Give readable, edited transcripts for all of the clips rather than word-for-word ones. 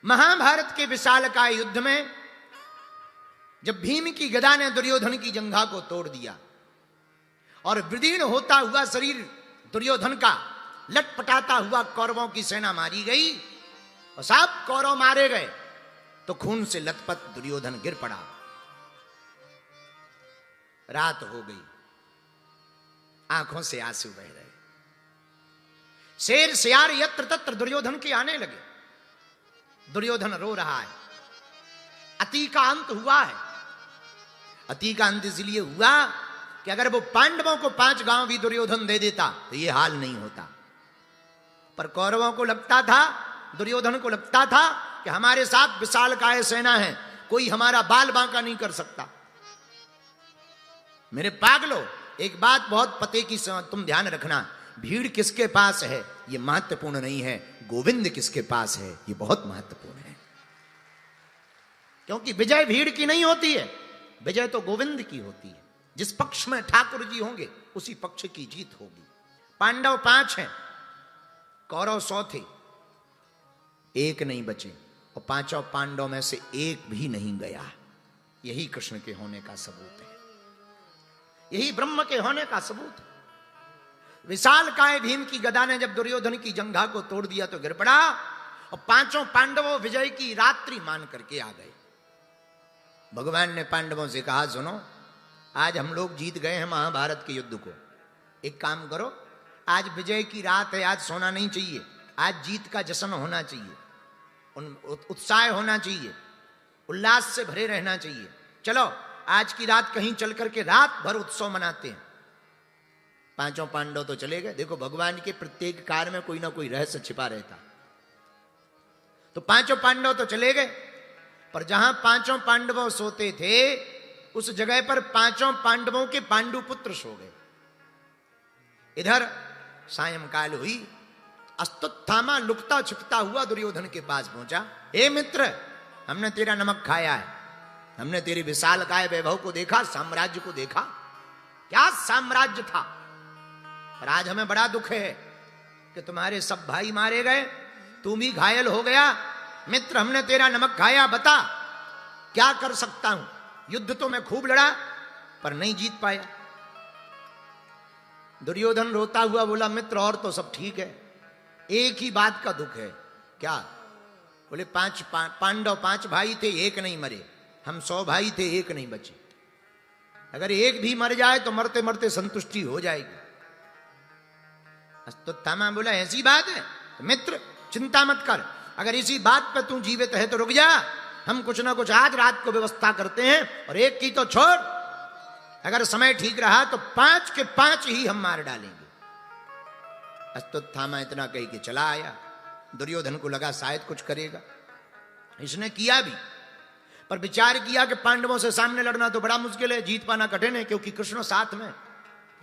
महाभारत के विशालकाय युद्ध में जब भीम की गदा ने दुर्योधन की जंघा को तोड़ दिया और विदीर्ण होता हुआ शरीर दुर्योधन का लटपटाता हुआ कौरवों की सेना मारी गई और सब कौरव मारे गए, तो खून से लथपथ दुर्योधन गिर पड़ा। रात हो गई, आंखों से आंसू बह रहे। शेर सियार यत्र तत्र दुर्योधन के आने लगे। दुर्योधन रो रहा है। अति का अंत हुआ है। अति का अंत इसलिए हुआ कि अगर वो पांडवों को 5 गांव भी दुर्योधन दे देता तो ये हाल नहीं होता। पर कौरवों को लगता था, दुर्योधन को लगता था कि हमारे साथ विशालकाय सेना है, कोई हमारा बाल बांका नहीं कर सकता। मेरे पागलो, एक बात बहुत पते की तुम ध्यान रखना, भीड़ किसके पास है ये महत्वपूर्ण नहीं है, गोविंद किसके पास है ये बहुत महत्वपूर्ण है। क्योंकि विजय भीड़ की नहीं होती है, विजय तो गोविंद की होती है। जिस पक्ष में ठाकुर जी होंगे उसी पक्ष की जीत होगी। पांडव 5 हैं, कौरव 100 थे, एक नहीं बचे और 5 पांडवों में से एक भी नहीं गया। यही कृष्ण के होने का सबूत है, यही ब्रह्म के होने का सबूत है। विशालकाय भीम की गदा ने जब दुर्योधन की जंघा को तोड़ दिया तो गिर पड़ा और 5 पांडवों विजय की रात्रि मान करके आ गए। भगवान ने पांडवों से कहा, सुनो, आज हम लोग जीत गए हैं महाभारत के युद्ध को। एक काम करो, आज विजय की रात है, आज सोना नहीं चाहिए, आज जीत का जश्न होना चाहिए, उत्साह होना चाहिए, उल्लास से भरे रहना चाहिए। चलो आज की रात कहीं चल करके रात भर उत्सव मनाते हैं। 5 पांडव तो चले गए। देखो, भगवान के प्रत्येक कार्य में कोई ना कोई रहस्य छिपा रहता। तो 5 पांडव तो चले गए, पर जहां 5 पांडवों सोते थे उस जगह पर 5 पांडवों के पांडु पुत्र सो गए। इधर सायंकाल हुई, अस्तुत्थामा लुकता छिपता हुआ दुर्योधन के पास पहुंचा। हे मित्र, हमने तेरा नमक खाया है, हमने तेरी विशालकाय वैभव को देखा, साम्राज्य को देखा, क्या साम्राज्य था। पर आज हमें बड़ा दुख है कि तुम्हारे सब भाई मारे गए, तू भी घायल हो गया। मित्र, हमने तेरा नमक खाया, बता क्या कर सकता हूं। युद्ध तो मैं खूब लड़ा पर नहीं जीत पाया। दुर्योधन रोता हुआ बोला, मित्र और तो सब ठीक है, एक ही बात का दुख है। क्या? बोले 5 पांडव 5 भाई थे, एक नहीं मरे। हम 100 भाई थे, एक नहीं बचे। अगर एक भी मर जाए तो मरते मरते संतुष्टि हो जाएगी। अस्तुत्थामा बोला, ऐसी बात है तो मित्र चिंता मत कर, अगर इसी बात पर तू जीवित है तो रुक जा, हम कुछ ना कुछ आज रात को व्यवस्था करते हैं। और एक की तो छोड़, अगर समय ठीक रहा तो 5 के 5 ही हम मार डालेंगे। अस्तुत्थामा इतना कही कि चला आया। दुर्योधन को लगा शायद कुछ करेगा, इसने किया भी, पर विचार किया कि पांडवों से सामने लड़ना तो बड़ा मुश्किल है, जीत पाना कठिन है, क्योंकि कृष्ण साथ में,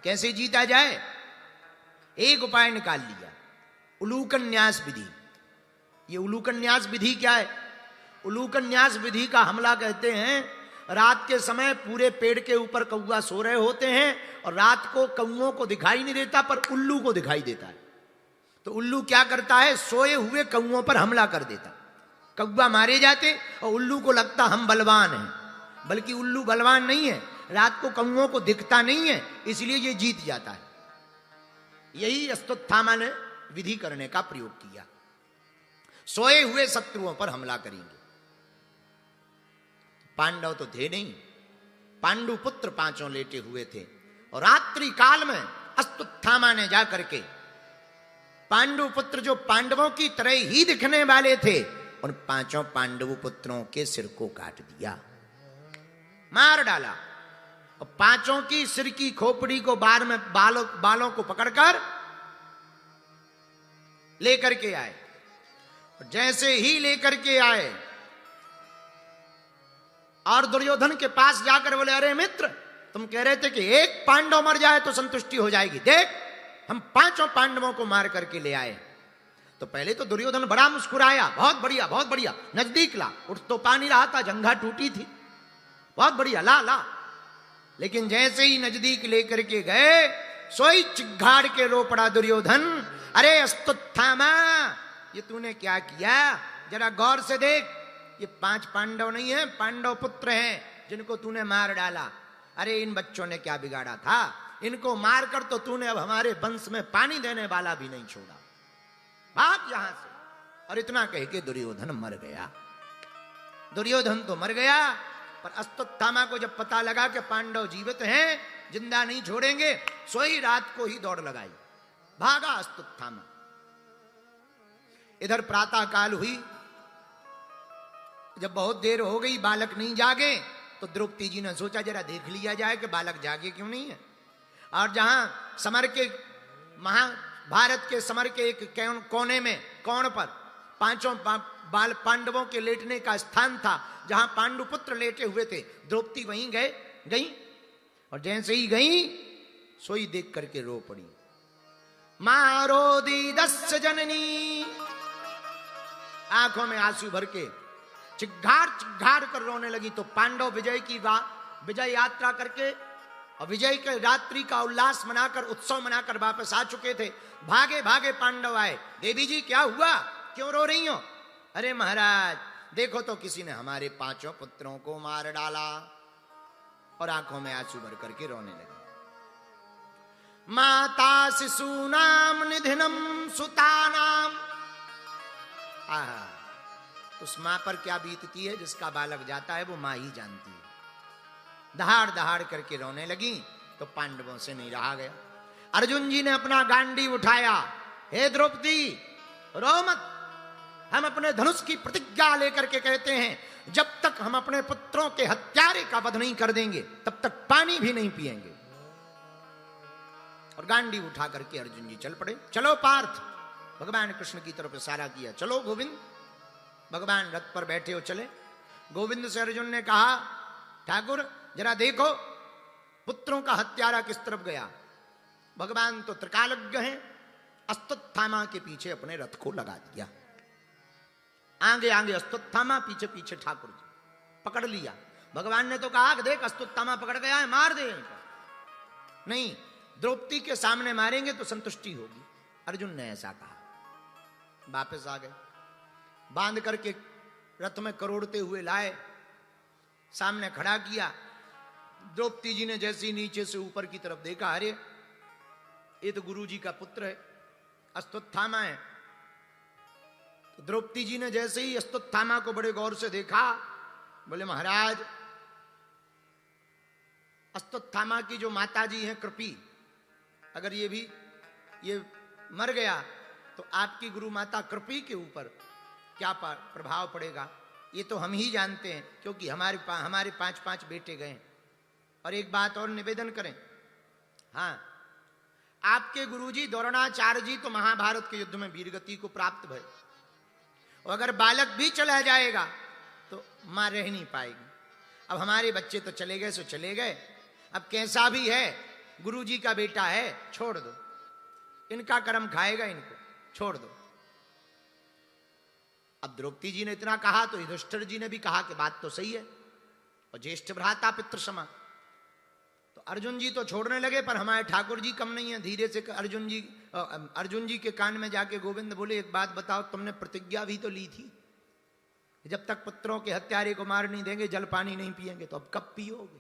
कैसे जीता जाए। एक उपाय निकाल लिया, उलूकन्यास विधि। ये उलूकन्यास विधि क्या है? उलूकन्यास विधि का हमला कहते हैं, रात के समय पूरे पेड़ के ऊपर कौवा सो रहे होते हैं और रात को कौवों को दिखाई नहीं देता पर उल्लू को दिखाई देता है। तो उल्लू क्या करता है, सोए हुए कौवों पर हमला कर देता। कौवा मारे जाते और उल्लू को लगता हम बलवान हैं, बल्कि उल्लू बलवान नहीं है, रात को कौवों को दिखता नहीं है, इसलिए ये जीत जाता है। यही अस्तुत्थामा ने विधि करने का प्रयोग किया। सोए हुए शत्रुओं पर हमला करेंगे। पांडव तो थे नहीं, पांडु पुत्र 5 लेटे हुए थे और रात्रि काल में अस्तुत्थामा ने जाकर के पांडु पुत्र जो पांडवों की तरह ही दिखने वाले थे, उन 5 पांडव पुत्रों के सिर को काट दिया, मार डाला। और 5 की सिर की खोपड़ी को बालों को पकड़कर लेकर के आए। जैसे ही लेकर के आए और दुर्योधन के पास जाकर बोले, अरे मित्र, तुम कह रहे थे कि एक पांडव मर जाए तो संतुष्टि हो जाएगी, देख हम 5 पांडवों को मार करके ले आए। तो पहले तो दुर्योधन बड़ा मुस्कुराया, बहुत बढ़िया बहुत बढ़िया, नजदीक ला, उठ तो पा नहीं रहा था, जंघा टूटी थी, बहुत बढ़िया, ला ला। लेकिन जैसे ही नजदीक लेकर के गए, सोई चिघाड़ के रो पड़ा दुर्योधन, अरे अस्तुत्थामा, ये तूने क्या किया? जरा गौर से देख, ये 5 पांडव नहीं है, पांडव पुत्र हैं जिनको तूने मार डाला। अरे इन बच्चों ने क्या बिगाड़ा था, इनको मारकर तो तूने अब हमारे वंश में पानी देने वाला भी नहीं छोड़ा, भाग यहां से। और इतना कह के दुर्योधन मर गया। दुर्योधन तो मर गया, पर अश्वत्थामा को जब पता लगा कि पांडव जीवित हैं, जिंदा नहीं छोड़ेंगे, सोई रात को ही दौड़ लगाई, भागा अश्वत्थामा। इधर प्रातः काल हुई, जब बहुत देर हो गई बालक नहीं जागे, तो द्रौपदी जी ने सोचा जरा देख लिया जाए कि बालक जागे क्यों नहीं है। और जहां समर के महाभारत के समर के एक कोने में कोण पर 5 बाल पांडवों के लेटने का स्थान था, जहां पांडुपुत्र लेटे हुए थे, द्रौपदी वहीं गई और जैसे ही गई सोई देख करके रो पड़ी। मारो दी 10 जननी, आंखों में आंसू भर के चिघाड़ कर रोने लगी। तो पांडव विजय यात्रा करके और विजय के रात्रि का उल्लास मनाकर, उत्सव मनाकर वापस आ चुके थे। भागे भागे पांडव आए, देवी जी क्या हुआ, क्यों रो रही हो? अरे महाराज देखो तो किसी ने हमारे 5 पुत्रों को मार डाला। और आंखों में आंसू भर करके रोने लगे। माता शिशु नाम निधिनम सुतानाम, उस मां पर क्या बीतती है जिसका बालक जाता है, वो मां ही जानती है। दहाड़ दहाड़ करके रोने लगी। तो पांडवों से नहीं रहा गया। अर्जुन जी ने अपना गांडी उठाया, हे द्रौपदी रो मत, हम अपने धनुष की प्रतिज्ञा लेकर के कहते हैं, जब तक हम अपने पुत्रों के हत्यारे का वध नहीं कर देंगे तब तक पानी भी नहीं पिएंगे। और गांडी उठा करके अर्जुन जी चल पड़े। चलो पार्थ, भगवान कृष्ण की तरफ इशारा किया, चलो गोविंद। भगवान रथ पर बैठे हो चले। गोविंद से अर्जुन ने कहा, ठाकुर जरा देखो पुत्रों का हत्यारा किस तरफ गया। भगवान तो त्रिकालज्ञ हैं, अश्वत्थामा के पीछे अपने रथ को लगा दिया। आगे आगे अश्वत्थामा, पीछे पीछे ठाकुर जी, पकड़ लिया। भगवान ने तो कहा कि देख अश्वत्थामा पकड़ गया है, मार दे। नहीं, द्रौपदी के सामने मारेंगे तो संतुष्टि होगी। अर्जुन ने ऐसा कहा। वापस आ गए, बांध करके रथ में करोड़ते हुए लाए, सामने खड़ा किया। द्रौपदी जी ने जैसे ही नीचे से ऊपर की तरफ देखा, अरे ये तो गुरु जी का पुत्र है, अश्वत्थामा है। तो द्रौपदी जी ने जैसे ही अश्वत्थामा को बड़े गौर से देखा, बोले महाराज अश्वत्थामा की जो माता जी हैं कृपी, अगर ये मर गया तो आपकी गुरु माता कृपी के ऊपर क्या प्रभाव पड़ेगा, ये तो हम ही जानते हैं, क्योंकि हमारे 5 बेटे गए। और एक बात और निवेदन करें, हाँ आपके गुरुजी द्रोणाचार्य जी तो महाभारत के युद्ध में वीरगति को प्राप्त भय, और अगर बालक भी चला जाएगा तो मां रह नहीं पाएगी। अब हमारे बच्चे तो चले गए सो चले गए, अब कैसा भी है गुरुजी का बेटा है, छोड़ दो, इनका कर्म खाएगा, इनको छोड़ दो। अब द्रौपदी जी ने इतना कहा तो युधिष्ठिर जी ने भी कहा कि बात तो सही है, और ज्येष्ठ भ्राता पितृ समा। तो अर्जुन जी तो छोड़ने लगे, पर हमारे ठाकुर जी कम नहीं है। धीरे से अर्जुन जी के कान में जाके गोविंद बोले, एक बात बताओ, तुमने प्रतिज्ञा भी तो ली थी जब तक पुत्रों के हत्यारे को मार नहीं देंगे जल पानी नहीं पिएंगे, तो अब कब पियोगे?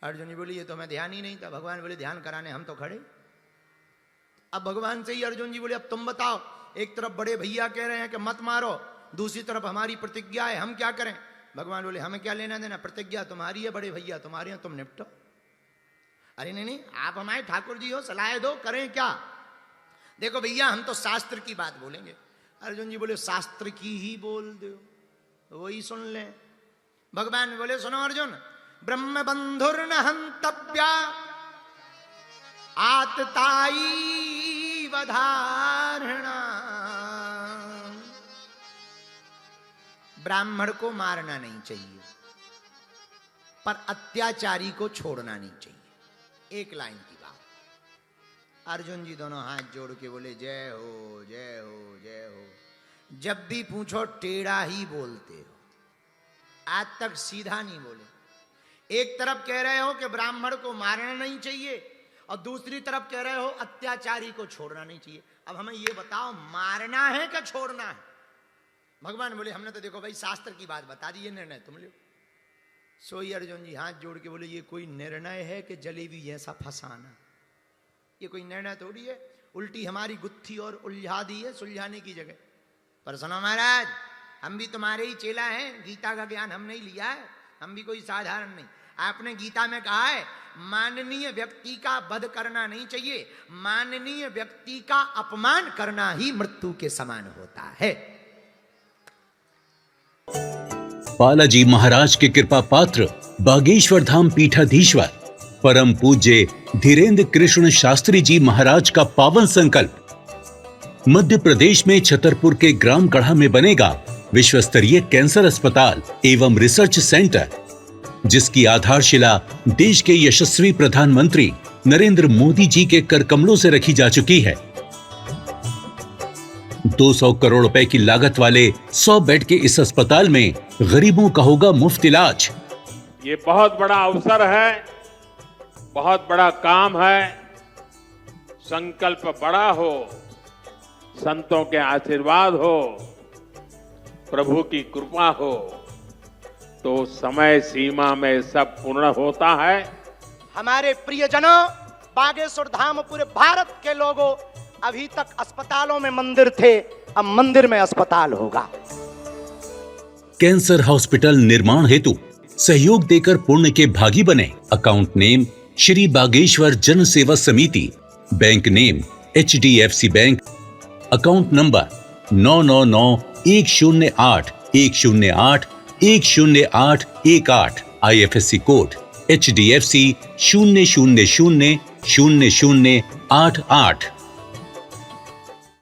अर्जुन जी बोले, ये तो मैं ध्यान ही नहीं था। भगवान बोले, ध्यान कराने हम तो खड़े। अब भगवान से ही अर्जुन जी बोले, अब तुम बताओ, एक तरफ बड़े भैया कह रहे हैं कि मत मारो, दूसरी तरफ हमारी प्रतिज्ञा है, हम क्या करें? भगवान बोले, हमें क्या लेना देना, प्रतिज्ञा तुम्हारी है, बड़े भैया तुम्हारे हैं, तुम निपटो। अरे नहीं, आप हमारे ठाकुर जी हो, सलाह दो, करें क्या? देखो भैया, हम तो शास्त्र की बात बोलेंगे। अर्जुन जी बोले, शास्त्र की ही बोल दो, वही सुन ले। भगवान बोले, सुनो अर्जुन, ब्रह्म बंधुर्न हंतव्या आतताई वधारणा। ब्राह्मण को मारना नहीं चाहिए, पर अत्याचारी को छोड़ना नहीं चाहिए। एक लाइन की बात। अर्जुन जी दोनों हाथ जोड़ के बोले, जय हो जय हो जय हो। जब भी पूछो टेढ़ा ही बोलते हो, आज तक सीधा नहीं बोले। एक तरफ कह रहे हो कि ब्राह्मण को मारना नहीं चाहिए, और दूसरी तरफ कह रहे हो अत्याचारी को छोड़ना नहीं चाहिए। अब हमें ये बताओ, मारना है कि छोड़ना है? भगवान बोले हमने तो देखो भाई शास्त्र की बात बता दी, ये निर्णय तुम लो। सोई अर्जुन जी हाथ जोड़ के बोले ये कोई निर्णय है कि जलेबी जैसा फंसाना? ये कोई निर्णय थोड़ी है, उल्टी हमारी गुत्थी और उलझा दी है सुलझाने की जगह। पर सुनो महाराज, हम भी तुम्हारे ही चेला हैं, गीता का ज्ञान हम नहीं लिया है, हम भी कोई साधारण नहीं। आपने गीता में कहा है माननीय व्यक्ति का वध करना नहीं चाहिए, माननीय व्यक्ति का अपमान करना ही मृत्यु के समान होता है। बालाजी महाराज के कृपा पात्र बागेश्वर धाम पीठाधीश्वर परम पूज्य धीरेन्द्र कृष्ण शास्त्री जी महाराज का पावन संकल्प। मध्य प्रदेश में छतरपुर के ग्राम गढ़ा में बनेगा विश्व स्तरीय कैंसर अस्पताल एवं रिसर्च सेंटर, जिसकी आधारशिला देश के यशस्वी प्रधानमंत्री नरेंद्र मोदी जी के कर कमलों से रखी जा चुकी है। 200 करोड़ रुपए की लागत वाले 100 बेड के इस अस्पताल में गरीबों का होगा मुफ्त इलाज। ये बहुत बड़ा अवसर है, बहुत बड़ा काम है। संकल्प बड़ा हो, संतों के आशीर्वाद हो, प्रभु की कृपा हो, तो समय सीमा में सब पूर्ण होता है। हमारे प्रियजनों, बागेश्वर धाम पूरे भारत के लोगों, अभी तक अस्पतालों में मंदिर थे, अब मंदिर में अस्पताल होगा। कैंसर हॉस्पिटल निर्माण हेतु सहयोग देकर पुण्य के भागी बने। अकाउंट नेम श्री बागेश्वर जन सेवा समिति, bank name HDFC bank, account number 999108108108, IFSC code HDFC 0000088।